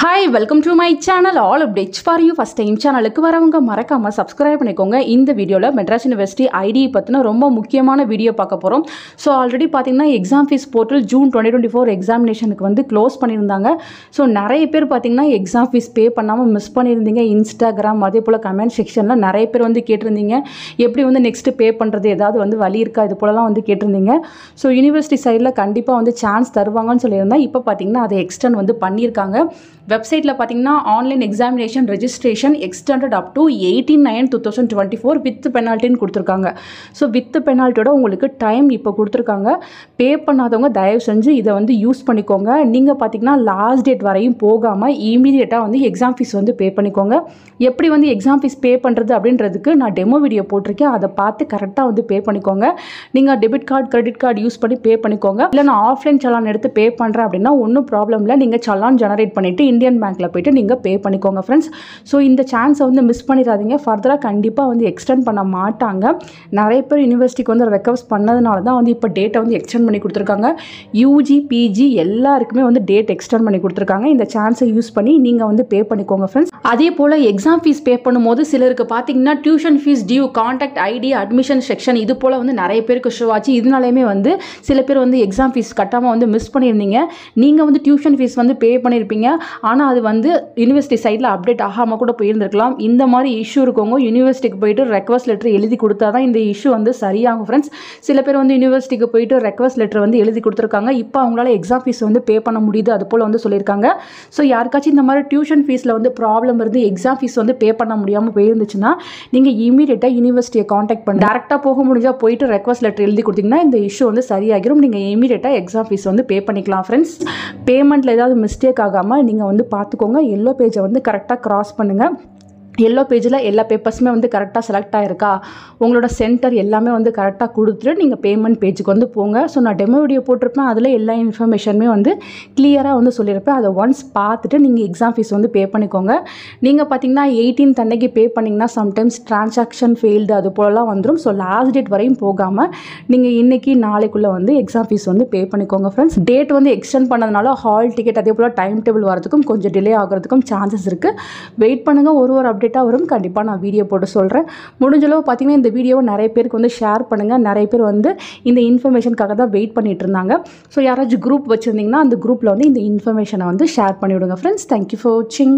Hi, welcome to my channel. All updates for you. First time சேனலுக்கு வரவங்க மறக்காம subscribe பண்ணிக்கோங்க. இந்த வீடியோல மெட்ராஸ் யுனிவர்சிட்டி ஐடி பத்தின ரொம்ப முக்கியமான வீடியோ பார்க்க போறோம். ஸோ ஆல்ரெடி பார்த்தீங்கன்னா எக்ஸாம் ஃபீஸ் போர்ட்டல் ஜூன் 2024 எக்ஸாமினேஷனுக்கு வந்து க்ளோஸ் பண்ணியிருந்தாங்க. ஸோ நிறைய பேர் பார்த்தீங்கன்னா எக்ஸாம் ஃபீஸ் பே பண்ணாமல் மிஸ் பண்ணியிருந்தீங்க. இன்ஸ்டாகிராம் அதே போல் கமெண்ட் செக்ஷனில் நிறைய பேர் வந்து கேட்டிருந்தீங்க எப்படி வந்து நெக்ஸ்ட்டு பே பண்ணுறது, ஏதாவது வந்து வழி இருக்கா, இது போலலாம் வந்து கேட்டிருந்தீங்க. ஸோ யூனிவர்சிட்டி சைடில் கண்டிப்பாக வந்து சான்ஸ் தருவாங்கன்னு சொல்லியிருந்தேன். இப்போ பார்த்தீங்கன்னா அதை எக்ஸ்டெண்ட் வந்து பண்ணியிருக்காங்க. வெப்சைட்டில் பார்த்தீங்கன்னா online examination registration extended up to 18/9/2024 with பெனால்ட்டின்னு கொடுத்துருக்காங்க. ஸோ வித் பெனால்ட்டியோட உங்களுக்கு டைம் இப்போ கொடுத்துருக்காங்க. பே பண்ணாதவங்க தயவு செஞ்சு இதை வந்து யூஸ் பண்ணிக்கோங்க. நீங்கள் பார்த்தீங்கன்னா லாஸ்ட் டேட் வரையும் போகாமல் இமீடியட்டாக வந்து எக்ஸாம் ஃபீஸ் வந்து பே பண்ணிக்கோங்க. எப்படி வந்து எக்ஸாம் ஃபீஸ் பே பண்ணுறது அப்படின்றதுக்கு நான் டெமோ வீடியோ போட்டிருக்கேன். அதை பார்த்து கரெக்டாக வந்து பே பண்ணிக்கோங்க. நீங்கள் debit card credit card use பண்ணி பே பண்ணிக்கோங்க. இல்லை நான் ஆஃப்லைன் சலான் எடுத்து பே பண்ணுறேன் அப்படின்னா ஒன்றும் ப்ராப்ளம் இல்லை. நீங்கள் சலான் ஜெனரேட் பண்ணிவிட்டு இந்தியன் பேங்க்கில் போய்ட்டு நீங்கள் பே பண்ணிக்கோங்க ஃப்ரெண்ட்ஸ். ஸோ இந்த சான்ஸை வந்து மிஸ் பண்ணிடாதீங்க. ஃபர்தராக கண்டிப்பாக வந்து எக்ஸ்டெண்ட் பண்ண மாட்டாங்க. நிறைய பேர் யூனிவர்சிட்டிக்கு வந்து ரெக்வஸ்ட் பண்ணதுனால தான் வந்து இப்போ டேட்டை வந்து எக்ஸ்டெண்ட் பண்ணி கொடுத்துருக்காங்க. யூஜி பிஜி எல்லாருக்குமே வந்து டேட் எக்ஸ்டெண்ட் பண்ணி கொடுத்துருக்காங்க. இந்த சான்ஸை யூஸ் பண்ணி நீங்கள் வந்து பே பண்ணிக்கோங்க ஃப்ரெண்ட்ஸ். அதே போல் எக்ஸாம் ஃபீஸ் பே பண்ணும்போது சிலருக்கு பார்த்தீங்கன்னா tuition fees due, contact ID, admission section இது போல் வந்து நிறைய பேருக்கு ஷோ ஆச்சு. இதனாலேயுமே வந்து சில பேர் வந்து எக்ஸாம் ஃபீஸ் கட்டாமல் வந்து மிஸ் பண்ணியிருந்தீங்க. நீங்கள் வந்து டியூஷன் ஃபீஸ் வந்து பே பண்ணியிருப்பீங்க. ஆனால் அது வந்து யூனிவர்சிட்டி சைடில் அப்டேட் ஆகாமல் கூட போயிருந்திருக்கலாம். இந்த மாதிரி இஷ்யூ இருக்கவங்க யூனிவர்சிட்டிக்கு போயிட்டு ரெக்வஸ்ட் லெட்டர் எழுதி கொடுத்தா தான் இந்த இஷ்யூ வந்து சரியாகும் ஃப்ரெண்ட்ஸ். சில பேர் வந்து யூனிவர்சிட்டிக்கு போயிட்டு ரெக்வஸ்ட் லெட்டர் வந்து எழுதி கொடுத்துருக்காங்க. இப்போ அவங்களால எக்ஸாம் ஃபீஸ் வந்து பே பண்ண முடியுது அது போல் வந்து சொல்லியிருக்காங்க. ஸோ யாருக்காச்சும் இந்த மாதிரி டியூஷன் ஃபீஸில் வந்து ப்ராப்ளம் இருந்து எக்ஸாம் ஃபீஸ் வந்து பே பண்ண முடியாமல் போயிருந்துச்சுன்னா நீங்கள் இமீடியட்டாக யூனிவர்சிட்டியை காண்டாக்ட் பண்ணி டேரெக்டாக போக முடிஞ்சால் போயிட்டு ரெக்வஸ்ட் லெட்டர் எழுதி கொடுத்தீங்கன்னா இந்த இஷ்யூ வந்து சரியாகிடும். நீங்கள் இமீடியட்டாக எக்ஸாம் ஃபீஸ் வந்து பே பண்ணிக்கலாம் ஃப்ரெண்ட்ஸ். பேமெண்ட்டில் ஏதாவது மிஸ்டேக் ஆகாமல் நீங்கள் வந்து பார்த்துக்கோங்க. எல்லோ பேஜை வந்து கரெக்டாக கிராஸ் பண்ணுங்கள். எல்லோ பேஜில் எல்லா பேப்பர்ஸுமே வந்து கரெக்டாக செலக்ட் ஆகிருக்கா, உங்களோட சென்டர் எல்லாமே வந்து கரெக்டாக கொடுத்துட்டு நீங்கள் பேமெண்ட் பேஜுக்கு வந்து போங்க. ஸோ நான் டெமோ வீடியோ போட்டிருப்பேன். அதில் எல்லா இன்ஃபர்மேஷனுமே வந்து கிளியராக வந்து சொல்லியிருப்பேன். அதை ஒன்ஸ் பார்த்துட்டு நீங்கள் எக்ஸாம் ஃபீஸ் வந்து பே பண்ணிக்கோங்க. நீங்கள் பார்த்தீங்கன்னா 18th அன்னைக்கு பே பண்ணிங்கன்னா சம்டைம்ஸ் டிரான்சாக்ஷன் ஃபெயில்டு அது போலலாம் வந்துடும். ஸோ லாஸ்ட் டேட் வரையும் போகாமல் நீங்கள் இன்றைக்கி நாளைக்குள்ளே வந்து எக்ஸாம் ஃபீஸ் வந்து பே பண்ணிக்கோங்க ஃப்ரெண்ட்ஸ். டேட் வந்து எக்ஸ்டெண்ட் பண்ணதுனால ஹால் டிக்கெட் அதே போல் டைம் டேபிள் வரதுக்கும் கொஞ்சம் டிலே ஆகிறதுக்கும் சான்சஸ் இருக்குது. வெயிட் பண்ணுங்கள். ஒரு அப்டேட் வரும். கண்டிப்பாக நான் வீடியோ போட்டு சொல்கிறேன். முடிஞ்சளவு பார்த்தீங்கன்னா இந்த வீடியோவை நிறைய பேருக்கு வந்து ஷேர் பண்ணுங்கள். நிறைய பேர் வந்து இந்த இன்ஃபர்மேஷனுக்காக தான் வெயிட் பண்ணிட்டு இருந்தாங்க. ஸோ யாராச்சும் குரூப் வச்சுருந்தீங்கன்னா அந்த குரூப்பில் வந்து இந்த இன்ஃபர்மேஷனை வந்து ஷேர் பண்ணிவிடுங்க ஃப்ரெண்ட்ஸ். தேங்க்யூ ஃபார் வாட்சிங்.